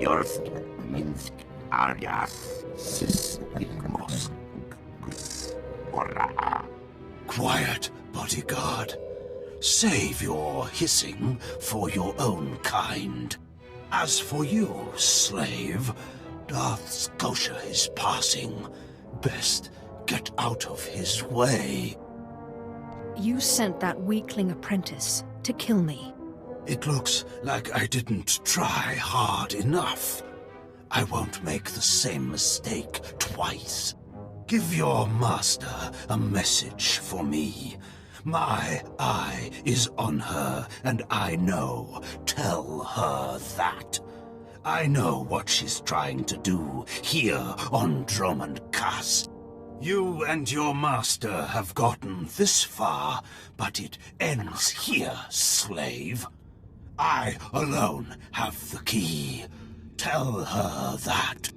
Minsk alias Sith Inquisitor. Quiet, bodyguard. Save your hissing for your own kind. As for you, slave, Darth Scotia is passing. Best get out of his way. You sent that weakling apprentice to kill me. It looks like I didn't try hard enough. I won't make the same mistake twice. Give your master a message for me. My eye is on her, and I know. Tell her that. I know what she's trying to do here on Dromund Kaas. You and your master have gotten this far, but it ends here, slave. I alone have the key. Tell her that.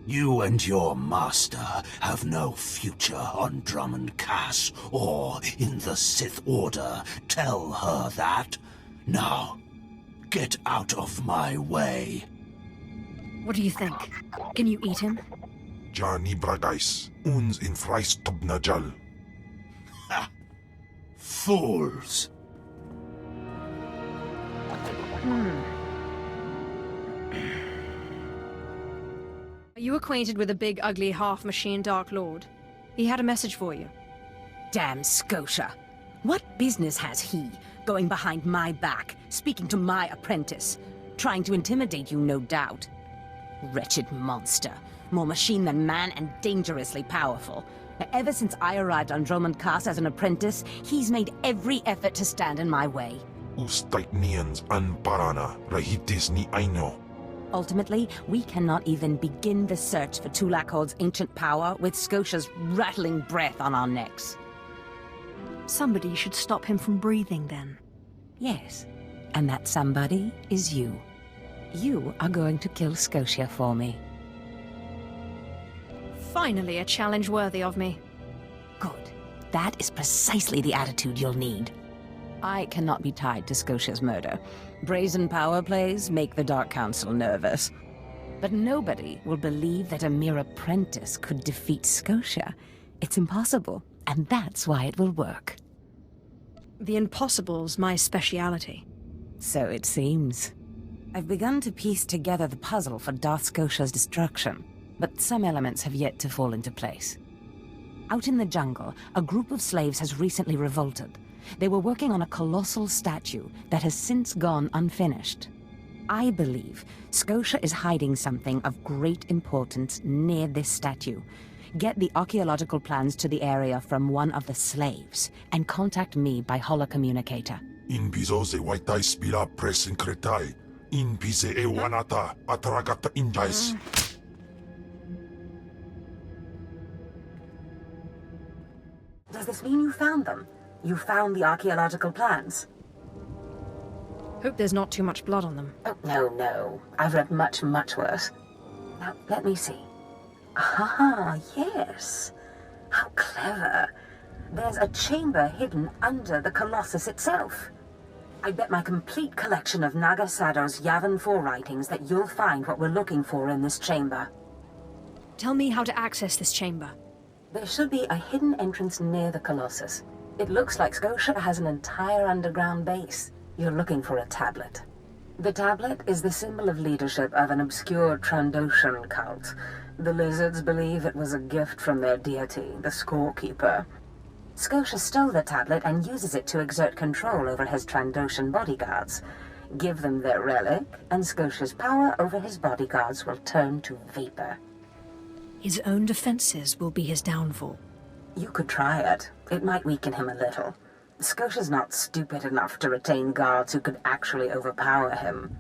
You and your master have no future on Dromund Kaas or in the Sith Order. Tell her that. Now, get out of my way. What do you think? Can you eat him? Johnny Bragais, uns in Freistobnajal. Ha! Fools! Are you acquainted with the big, ugly, half-machine Dark Lord? He had a message for you. Damn Scotia. What business has he, going behind my back, speaking to my apprentice? Trying to intimidate you, no doubt. Wretched monster. More machine than man and dangerously powerful. Ever since I arrived on Dromund Kaas as an apprentice, he's made every effort to stand in my way. Ustaitnians an parana, rahitis ni aino. Ultimately, we cannot even begin the search for Tulakhod's ancient power with Scotia's rattling breath on our necks. Somebody should stop him from breathing, then. Yes, and that somebody is you. You are going to kill Scotia for me. Finally, a challenge worthy of me. Good. That is precisely the attitude you'll need. I cannot be tied to Scotia's murder. Brazen power plays make the Dark Council nervous. But nobody will believe that a mere apprentice could defeat Scotia. It's impossible, and that's why it will work. The impossible's my speciality. So it seems. I've begun to piece together the puzzle for Darth Scotia's destruction, but some elements have yet to fall into place. Out in the jungle, a group of slaves has recently revolted. They were working on a colossal statue that has since gone unfinished. I believe Scotia is hiding something of great importance near this statue. Get the archaeological plans to the area from one of the slaves, and contact me by holocommunicator. In bizo ze waitai spila press incretai. In bize e wanata atragata injais. Does this mean you found them? You found the archaeological plans? Hope there's not too much blood on them. Oh, no. I've read much, much worse. Now, let me see. Ah, yes. How clever. There's a chamber hidden under the Colossus itself. I bet my complete collection of Naga Sado's Yavin 4 writings that you'll find what we're looking for in this chamber. Tell me how to access this chamber. There should be a hidden entrance near the Colossus. It looks like Scotia has an entire underground base. You're looking for a tablet. The tablet is the symbol of leadership of an obscure Trandoshan cult. The lizards believe it was a gift from their deity, the Scorekeeper. Scotia stole the tablet and uses it to exert control over his Trandoshan bodyguards. Give them their relic, and Scotia's power over his bodyguards will turn to vapor. His own defenses will be his downfall. You could try it. It might weaken him a little. Scotia's not stupid enough to retain guards who could actually overpower him.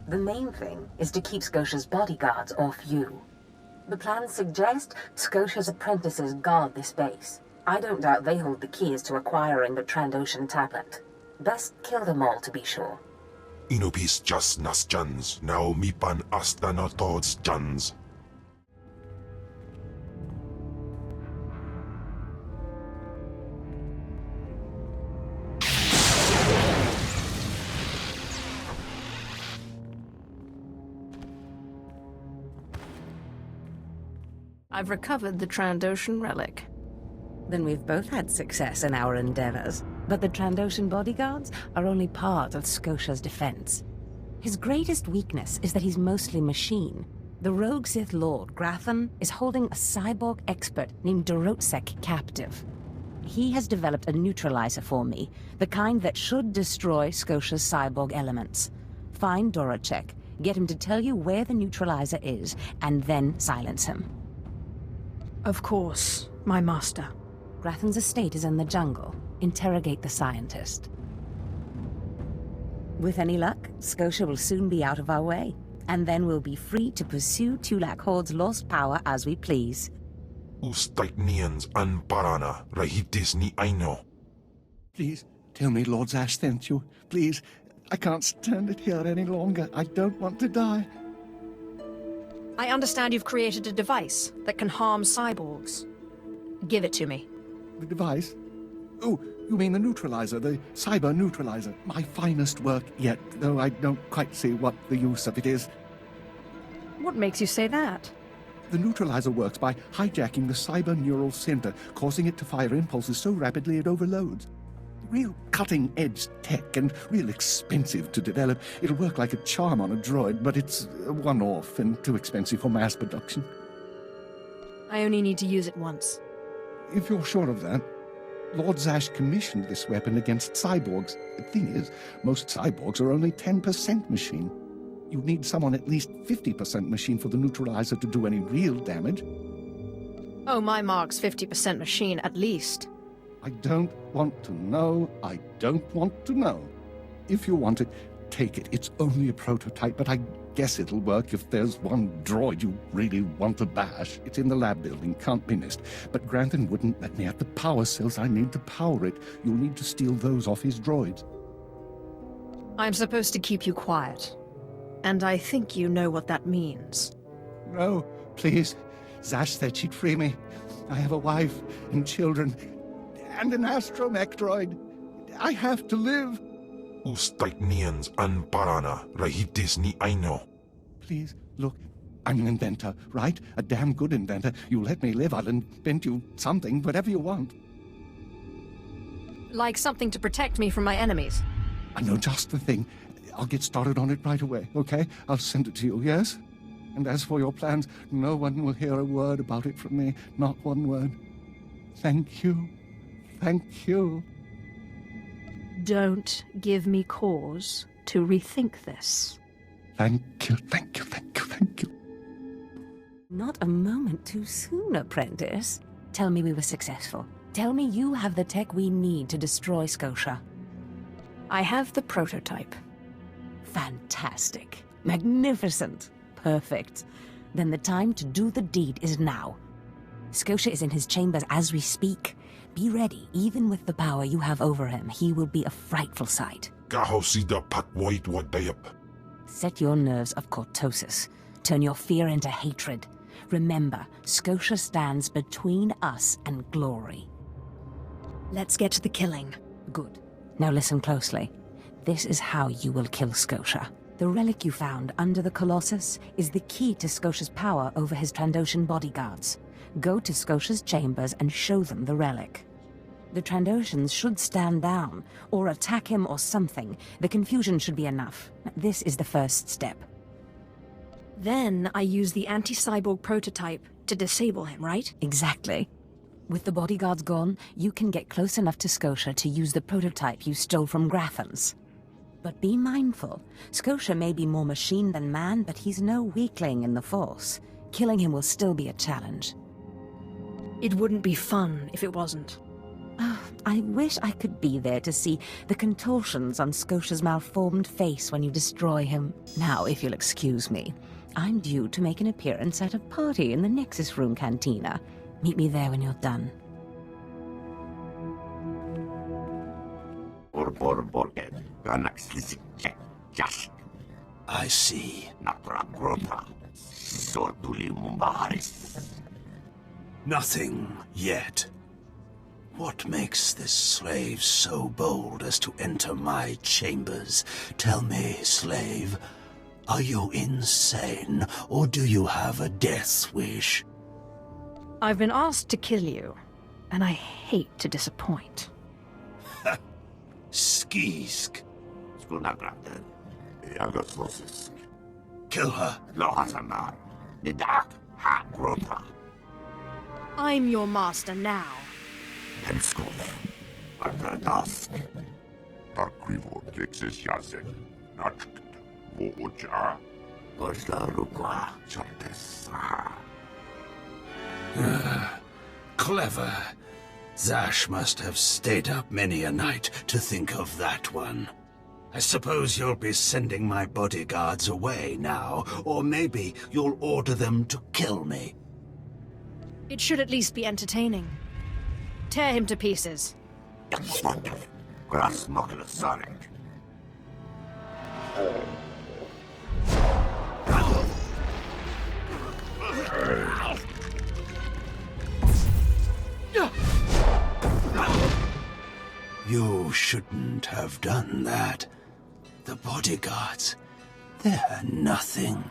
The main thing is to keep Scotia's bodyguards off you. The plans suggest Scotia's apprentices guard this base. I don't doubt they hold the keys to acquiring the Trandoshan tablet. Best kill them all to be sure. Inubis just nas jans, now mipan astana tods jans. I've recovered the Trandoshan relic. Then we've both had success in our endeavors. But the Trandoshan bodyguards are only part of Scotia's defense. His greatest weakness is that he's mostly machine. The rogue Sith Lord, Grathan, is holding a cyborg expert named Dorotsek captive. He has developed a neutralizer for me, the kind that should destroy Scotia's cyborg elements. Find Dorotsek, get him to tell you where the neutralizer is, and then silence him. Of course, my master. Grathan's estate is in the jungle. Interrogate the scientist. With any luck, Scotia will soon be out of our way, and then we'll be free to pursue Tulak Horde's lost power as we please. Ustaiknians an parana, rahitis ni aino. Please, tell me Lord Zash sent you. Please, I can't stand it here any longer. I don't want to die. I understand you've created a device that can harm cyborgs. Give it to me. The device? Oh, you mean the neutralizer, the cyber neutralizer. My finest work yet, though I don't quite see what the use of it is. What makes you say that? The neutralizer works by hijacking the cyber neural center, causing it to fire impulses so rapidly it overloads. Real cutting-edge tech and real expensive to develop. It'll work like a charm on a droid, but it's a one-off and too expensive for mass production. I only need to use it once. If you're sure of that, Lord Zash commissioned this weapon against cyborgs. The thing is, most cyborgs are only 10% machine. You need someone at least 50% machine for the neutralizer to do any real damage. Oh, my mark's 50% machine, at least. I don't want to know. I don't want to know. If you want it, take it. It's only a prototype, but I guess it'll work if there's one droid you really want to bash. It's in the lab building, can't be missed. But Grantham wouldn't let me have the power cells I need to power it. You'll need to steal those off his droids. I'm supposed to keep you quiet. And I think you know what that means. No, please. Zash said she'd free me. I have a wife and children and an astromech droid. I have to live. Ustaiknians an parana, rahitis ni aino. Please, look, I'm an inventor, right? A damn good inventor. You let me live, I'll invent you something, whatever you want. Like something to protect me from my enemies. I know just the thing. I'll get started on it right away, okay? I'll send it to you, yes? And as for your plans, no one will hear a word about it from me. Not one word. Thank you. Thank you. Don't give me cause to rethink this. Thank you, thank you, thank you, thank you. Not a moment too soon, apprentice. Tell me we were successful. Tell me you have the tech we need to destroy Scotia. I have the prototype. Fantastic. Magnificent. Perfect. Then the time to do the deed is now. Scotia is in his chambers as we speak. Be ready, even with the power you have over him, he will be a frightful sight. Kahosida patwait wadayap. Set your nerves of cortosis. Turn your fear into hatred. Remember, Scotia stands between us and glory. Let's get to the killing. Good. Now listen closely. This is how you will kill Scotia. The relic you found under the Colossus is the key to Scotia's power over his Trandoshan bodyguards. Go to Scotia's chambers and show them the relic. The Trandoshans should stand down, or attack him or something. The confusion should be enough. This is the first step. Then I use the anti-cyborg prototype to disable him, right? Exactly. With the bodyguards gone, you can get close enough to Scotia to use the prototype you stole from Grathans. But be mindful. Scotia may be more machine than man, but he's no weakling in the Force. Killing him will still be a challenge. It wouldn't be fun if it wasn't. I wish I could be there to see the contortions on Scotia's malformed face when you destroy him. Now, if you'll excuse me, I'm due to make an appearance at a party in the Nexus Room Cantina. Meet me there when you're done. I see. Nothing yet. What makes this slave so bold as to enter my chambers? Tell me, slave, are you insane, or do you have a death wish? I've been asked to kill you, and I hate to disappoint. Skisk. Spunagraten. Jagoslosis. Kill her. Lohasana. Nidak. Ha grota. I'm your master now. Henskov. Atradask. Takrivo Texas Yazen. Nacht. Voja. Osla Rukwa. Chartesa. Clever. Zash must have stayed up many a night to think of that one. I suppose you'll be sending my bodyguards away now, or maybe you'll order them to kill me. It should at least be entertaining. Tear him to pieces. Yaksmandev. Gras Mokilasarek. You shouldn't have done that. The bodyguards, they're nothing.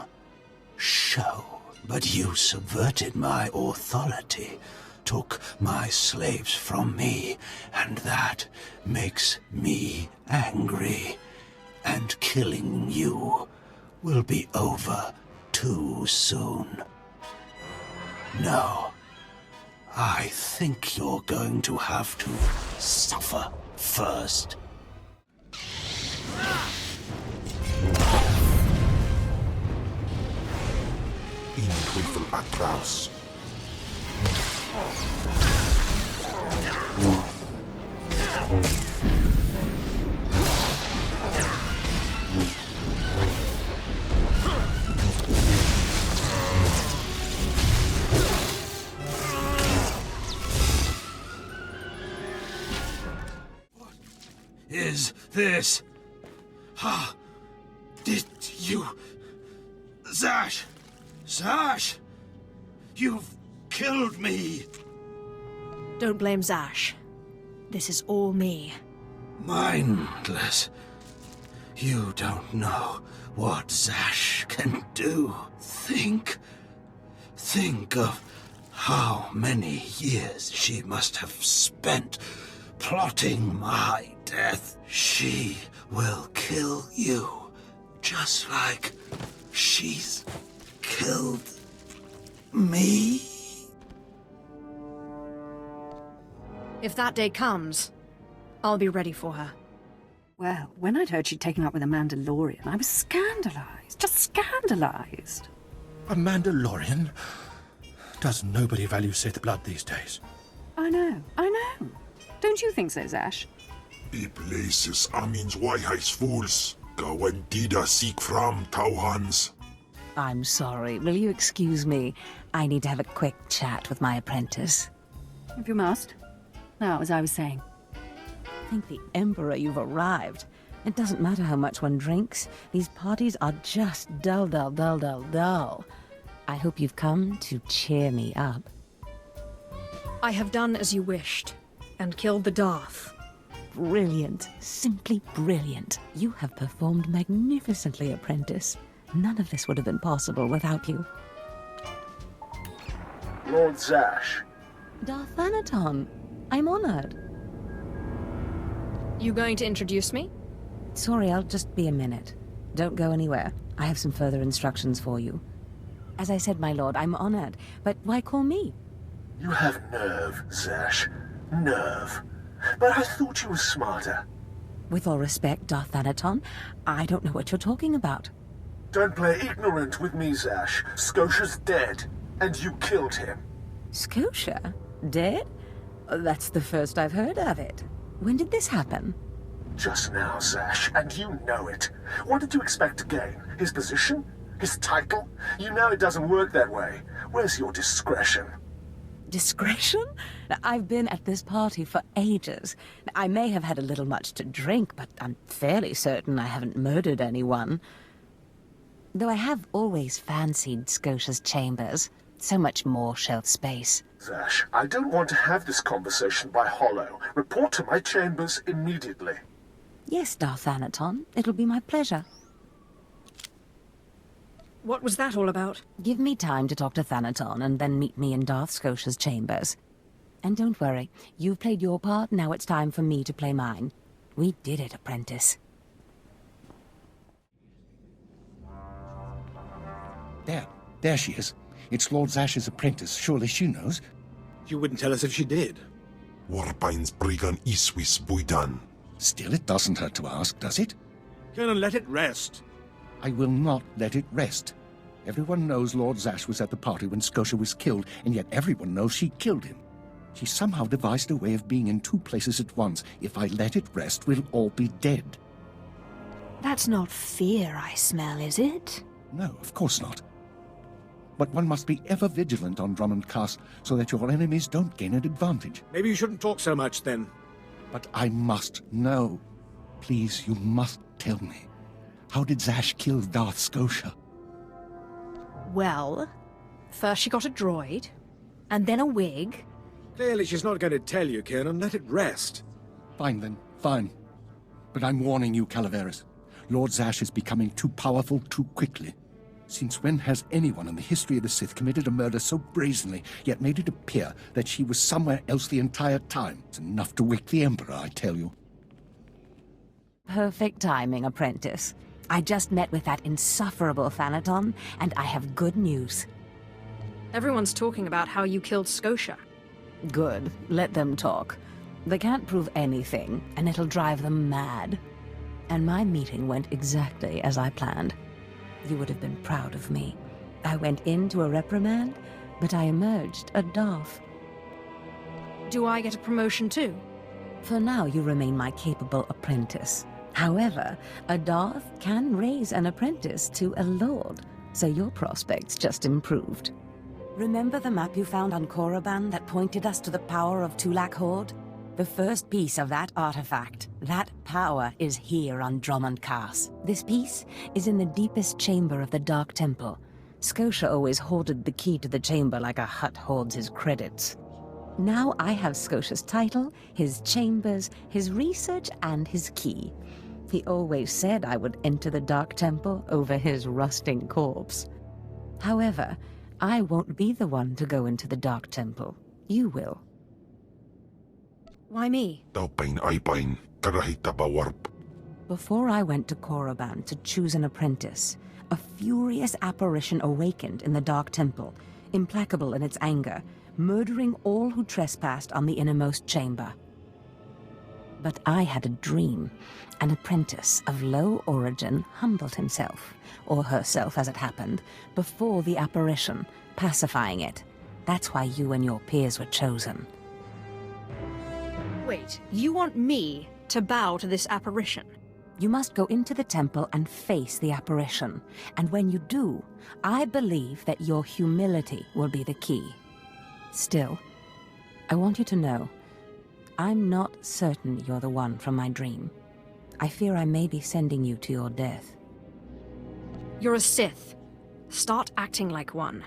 Show. But you subverted my authority, took my slaves from me, and that makes me angry. And killing you will be over too soon. No. I think you're going to have to suffer first. In Twiffle Atraus. Is this... Did you... Zash! Zash! You've killed me! Don't blame Zash. This is all me. Mindless. You don't know what Zash can do. Think of how many years she must have spent plotting my death. She will kill you, just like she's killed me. If that day comes, I'll be ready for her. Well, when I'd heard she'd taken up with a Mandalorian, I was scandalized. Just scandalized. A Mandalorian? Does nobody value Sith blood these days? I know. Don't you think so, Zash? I places Amin's Whiteheis fools. Gawantida seek from Tauhans. I'm sorry. Will you excuse me? I need to have a quick chat with my apprentice. If you must. Now, as I was saying. Thank the Emperor you've arrived. It doesn't matter how much one drinks. These parties are just dull. I hope you've come to cheer me up. I have done as you wished, and killed the Darth. Brilliant. Simply brilliant. You have performed magnificently, apprentice. None of this would have been possible without you. Lord Zash. Darth Anaton, I'm honored. You going to introduce me? Sorry, I'll just be a minute. Don't go anywhere. I have some further instructions for you. As I said, my lord, I'm honored, but why call me? You have nerve, Zash. Nerve. But I thought you were smarter. With all respect, Darth Anaton, I don't know what you're talking about. Don't play ignorant with me, Zash. Scotia's dead, and you killed him. Scotia? Dead? That's the first I've heard of it. When did this happen? Just now, Zash, and you know it. What did you expect to gain? His position? His title? You know it doesn't work that way. Where's your discretion? Discretion? I've been at this party for ages. I may have had a little much to drink, but I'm fairly certain I haven't murdered anyone. Though I have always fancied Scotia's chambers. So much more shelf space. Zash, I don't want to have this conversation by hollow. Report to my chambers immediately. Yes, Darth Anaton. It'll be my pleasure. What was that all about? Give me time to talk to Thanaton and then meet me in Darth Scotia's chambers. And don't worry, you've played your part, now it's time for me to play mine. We did it, apprentice. There she is. It's Lord Zash's apprentice. Surely she knows. You wouldn't tell us if she did. Warpain's Brigan Iswis Buidan. Still, it doesn't hurt to ask, does it? Colonel, let it rest. I will not let it rest. Everyone knows Lord Zash was at the party when Scotia was killed, and yet everyone knows she killed him. She somehow devised a way of being in two places at once. If I let it rest, we'll all be dead. That's not fear I smell, is it? No, of course not. But one must be ever vigilant on Dromund Kaas so that your enemies don't gain an advantage. Maybe you shouldn't talk so much, then. But I must know. Please, you must tell me. How did Zash kill Darth Scotia? Well, first she got a droid, and then a wig. Clearly she's not going to tell you, Colonel. Let it rest. Fine, then. Fine. But I'm warning you, Calaveras. Lord Zash is becoming too powerful too quickly. Since when has anyone in the history of the Sith committed a murder so brazenly, yet made it appear that she was somewhere else the entire time? It's enough to wake the Emperor, I tell you. Perfect timing, apprentice. I just met with that insufferable Thanaton, and I have good news. Everyone's talking about how you killed Scotia. Good. Let them talk. They can't prove anything, and it'll drive them mad. And my meeting went exactly as I planned. You would have been proud of me. I went into a reprimand, but I emerged a Darth. Do I get a promotion too? For now, you remain my capable apprentice. However, a Darth can raise an apprentice to a lord, so your prospects just improved. Remember the map you found on Korriban that pointed us to the power of Tulak Horde? The first piece of that artifact, that power, is here on Dromund Kaas. This piece is in the deepest chamber of the Dark Temple. Scotia always hoarded the key to the chamber like a Hutt hoards his credits. Now I have Scotia's title, his chambers, his research, and his key. He always said I would enter the Dark Temple over his rusting corpse. However, I won't be the one to go into the Dark Temple. You will. Why me? Before I went to Korriban to choose an apprentice, a furious apparition awakened in the Dark Temple, implacable in its anger, murdering all who trespassed on the innermost chamber. But I had a dream. An apprentice of low origin humbled himself, or herself as it happened, before the apparition, pacifying it. That's why you and your peers were chosen. Wait, you want me to bow to this apparition? You must go into the temple and face the apparition. And when you do, I believe that your humility will be the key. Still, I want you to know, I'm not certain you're the one from my dream. I fear I may be sending you to your death. You're a Sith. Start acting like one.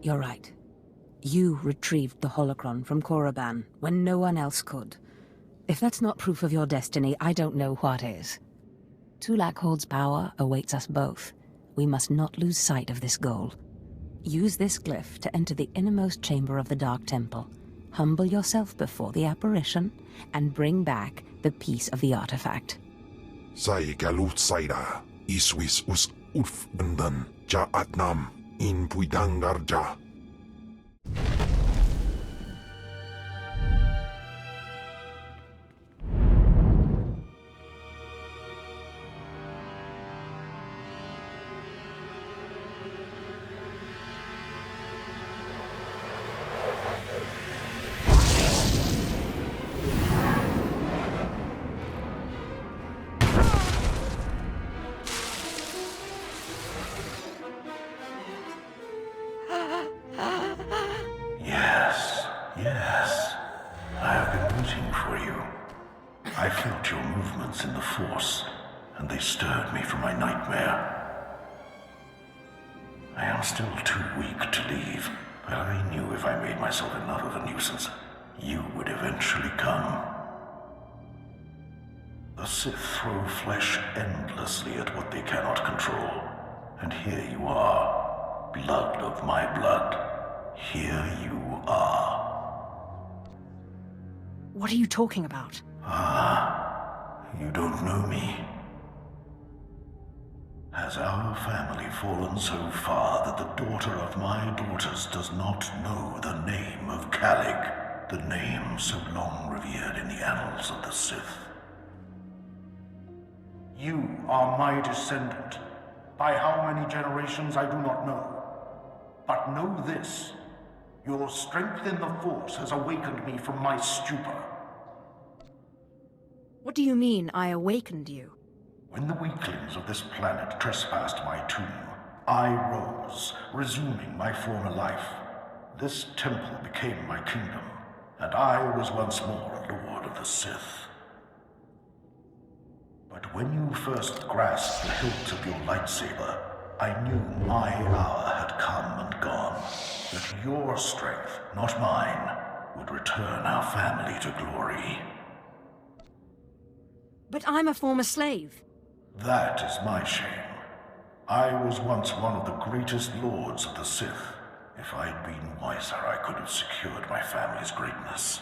You're right. You retrieved the holocron from Korriban when no one else could. If that's not proof of your destiny, I don't know what is. Tulak Horde's power awaits us both. We must not lose sight of this goal. Use this glyph to enter the innermost chamber of the Dark Temple. Humble yourself before the apparition, and bring back the piece of the artifact. Galut Saida, Iswis us Urf Bandan, Ja Atnam, in Puidangarja. Yes. I have been waiting for you. I felt your movements in the Force, and they stirred me from my nightmare. I am still too weak to leave, but I knew if I made myself enough of a nuisance, you would eventually come. The Sith throw flesh endlessly at what they cannot control. And here you are, blood of my blood. Here you are. What are you talking about? You don't know me. Has our family fallen so far that the daughter of my daughters does not know the name of Calig, the name so long revered in the annals of the Sith? You are my descendant. By how many generations I do not know. But know this, your strength in the Force has awakened me from my stupor. What do you mean, I awakened you? When the weaklings of this planet trespassed my tomb, I rose, resuming my former life. This temple became my kingdom, and I was once more a Lord of the Sith. But when you first grasped the hilt of your lightsaber, I knew my hour had come and gone. That your strength, not mine, would return our family to glory. But I'm a former slave. That is my shame. I was once one of the greatest lords of the Sith. If I'd been wiser, I could have secured my family's greatness.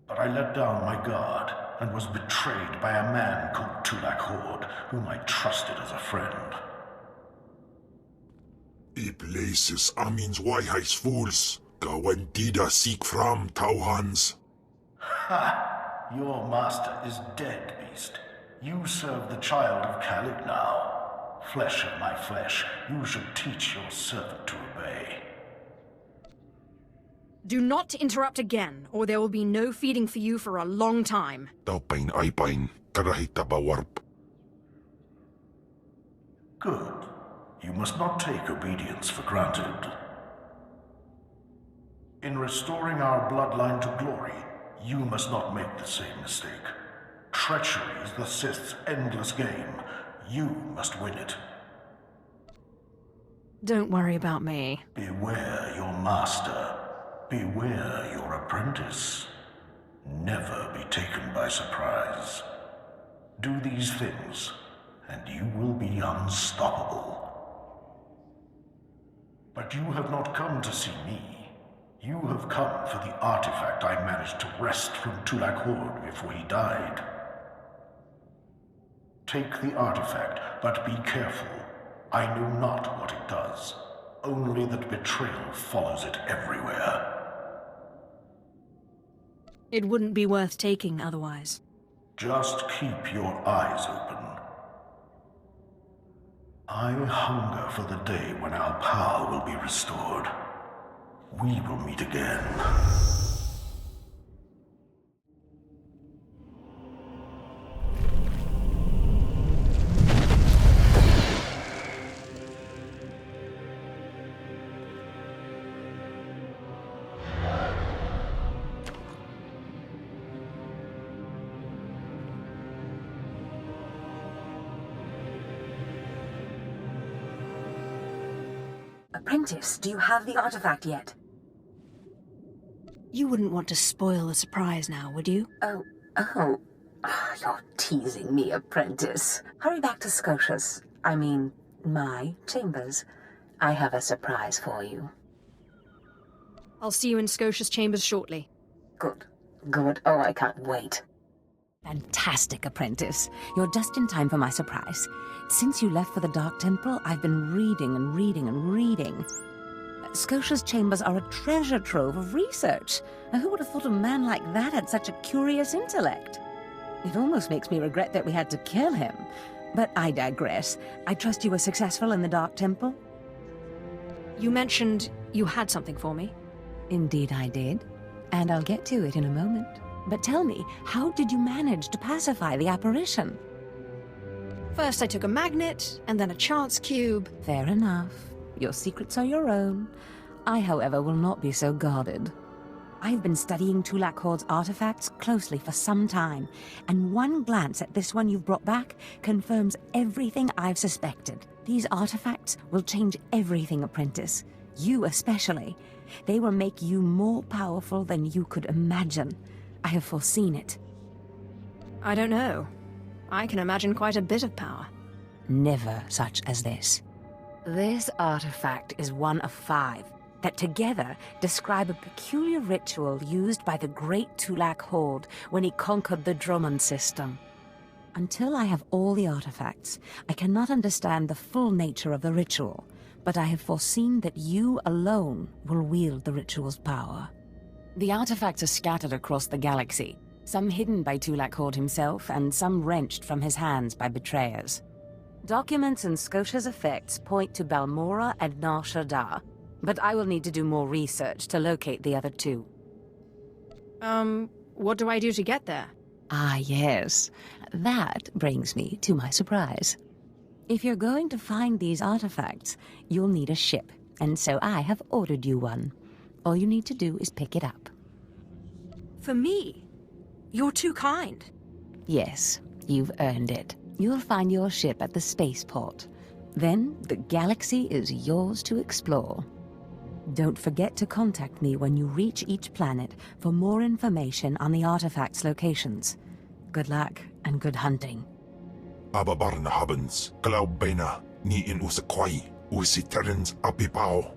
But I let down my guard and was betrayed by a man called Tulak Hord, whom I trusted as a friend. I places amins wajhais fools, gawendida seek from Tauhans. Ha! Your master is dead, beast. You serve the child of Calig now. Flesh of my flesh, you should teach your servant to obey. Do not interrupt again, or there will be no feeding for you for a long time. Taupain aipain, karahita bawarp. Good. You must not take obedience for granted. In restoring our bloodline to glory, you must not make the same mistake. Treachery is the Sith's endless game. You must win it. Don't worry about me. Beware your master. Beware your apprentice. Never be taken by surprise. Do these things, and you will be unstoppable. But you have not come to see me. You have come for the artifact I managed to wrest from Tulak Hord before he died. Take the artifact, but be careful. I know not what it does, only that betrayal follows it everywhere. It wouldn't be worth taking otherwise. Just keep your eyes open. I hunger for the day when our power will be restored. We will meet again. Apprentice, do you have the artifact yet? You wouldn't want to spoil the surprise now, would you? Oh. You're teasing me, Apprentice. Hurry back to Scotia's. I mean, my chambers. I have a surprise for you. I'll see you in Scotia's chambers shortly. Good. Oh, I can't wait. Fantastic, Apprentice. You're just in time for my surprise. Since you left for the Dark Temple, I've been reading and reading. Scotia's chambers are a treasure trove of research. Now, who would have thought a man like that had such a curious intellect? It almost makes me regret that we had to kill him. But I digress. I trust you were successful in the Dark Temple? You mentioned you had something for me. Indeed I did. And I'll get to it in a moment. But tell me, how did you manage to pacify the apparition? First I took a magnet, and then a chance cube. Fair enough. Your secrets are your own. I, however, will not be so guarded. I've been studying Tulak Hord's artifacts closely for some time, and one glance at this one you've brought back confirms everything I've suspected. These artifacts will change everything, Apprentice. You especially. They will make you more powerful than you could imagine. I have foreseen it. I don't know. I can imagine quite a bit of power. never such as this. This artifact is one of 5 that together describe a peculiar ritual used by the great Tulak Horde when he conquered the Dromund system. Until I have all the artifacts, I cannot understand the full nature of the ritual, but I have foreseen that you alone will wield the ritual's power. The artifacts are scattered across the galaxy, some hidden by Tulak Horde himself, and some wrenched from his hands by betrayers. Documents and Scotia's effects point to Balmora and Nar Shaddaa, but I will need to do more research to locate the other 2. What do I do to get there? Ah, yes. That brings me to my surprise. If you're going to find these artifacts, you'll need a ship, and so I have ordered you one. All you need to do is pick it up. For me? You're too kind. Yes, you've earned it. You'll find your ship at the spaceport. Then the galaxy is yours to explore. Don't forget to contact me when you reach each planet for more information on the artifacts' locations. Good luck and good hunting. Ababarna habens, Glaubena, ni in usakwai, usiterens apipao.